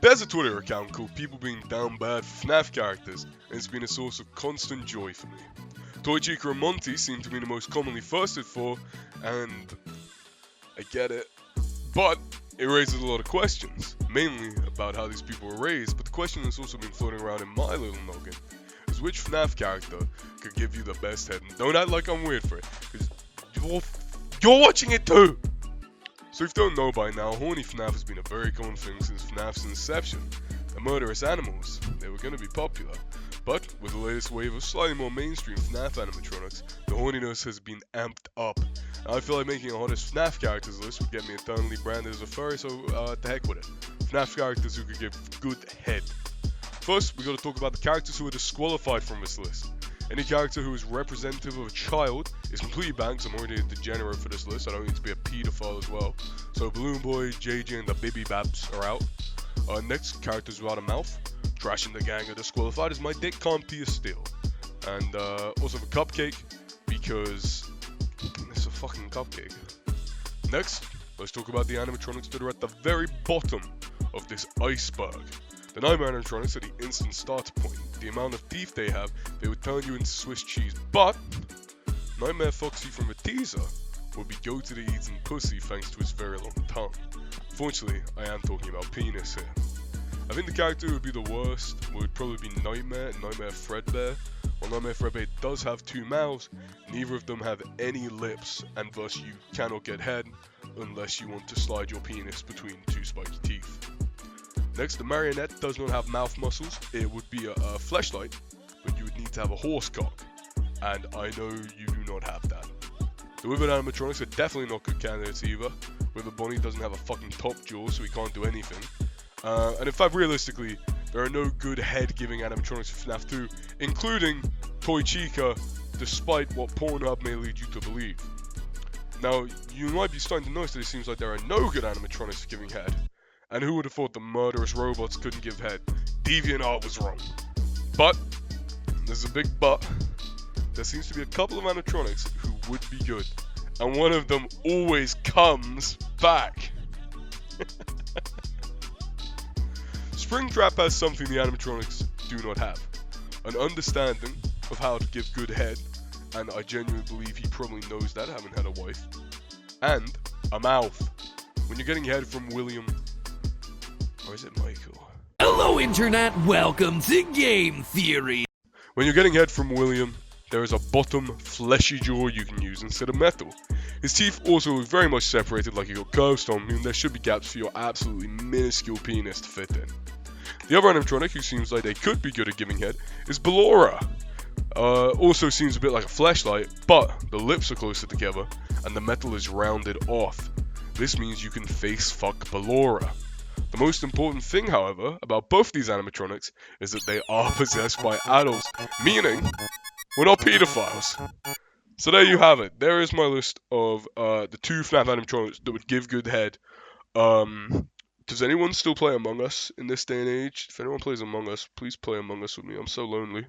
There's a Twitter account called People Being Down Bad for Fnaf characters, and it's been a source of constant joy for me. Toy Chica and Monty seem to be the most commonly thirsted for, and I get it, but it raises a lot of questions, mainly about how these people were raised, but the question that's also been floating around in my little noggin is which FNAF character could give you the best head, and don't act like I'm weird for it, because you're watching it too! So if you don't know by now, horny FNAF has been a very common thing since FNAF's inception. The murderous animals, they were going to be popular. But with the latest wave of slightly more mainstream FNAF animatronics, the horniness has been amped up. And I feel like making a hottest FNAF characters list would get me eternally branded as a furry, so to heck with it. FNAF characters who could give good head. First, we got to talk about the characters who are disqualified from this list. Any character who is representative of a child is completely banned, because I'm already a degenerate for this list. I don't need to be a pedophile as well. So Balloon Boy, JJ, and the Baby Babs are out. Next, characters without a mouth. Trash and the gang are disqualified, as my dick can't be a steal. And also the Cupcake, because it's a fucking cupcake. Next, let's talk about the animatronics that are at the very bottom of this iceberg. The Nightmare animatronics are the instant starter point. The amount of teeth they have, they would turn you into Swiss cheese. But Nightmare Foxy from the teaser would be go-to eating pussy thanks to his very long tongue. Fortunately, I am talking about penis here. I think the character who would be the worst would probably be Nightmare and Nightmare Fredbear. While Nightmare Fredbear does have two mouths, neither of them have any lips, and thus you cannot get head unless you want to slide your penis between two spiky teeth. Next, the Marionette does not have mouth muscles. It would be a fleshlight, but you would need to have a horse cock, and I know you do not have that. The Withered animatronics are definitely not good candidates either. Withered Bonnie doesn't have a fucking top jaw, so he can't do anything. And in fact, realistically, there are no good head-giving animatronics for FNAF 2, including Toy Chica, despite what Pornhub may lead you to believe. Now, you might be starting to notice that it seems like there are no good animatronics for giving head. And who would have thought the murderous robots couldn't give head? DeviantArt was wrong. But, there's a big but, there seems to be a couple of animatronics who would be good. And one of them always comes back. Springtrip has something the animatronics do not have. An understanding of how to give good head, and I genuinely believe he probably knows that, having had a wife. And a mouth. When you're getting head from William, or is it Michael? Hello Internet, welcome to Game Theory. When you're getting head from William, there is a bottom fleshy jaw you can use instead of metal. His teeth also look very much separated, like he got curves on, meaning there should be gaps for your absolutely minuscule penis to fit in. The other animatronic who seems like they could be good at giving head is Ballora. Also seems a bit like a fleshlight, but the lips are closer together and the metal is rounded off. This means you can face fuck Ballora. The most important thing, however, about both these animatronics is that they are possessed by adults, meaning we're not pedophiles. So there you have it. There is my list of the two FNAF animatronics that would give good head. Does anyone still play Among Us in this day and age? If anyone plays Among Us, please play Among Us with me. I'm so lonely.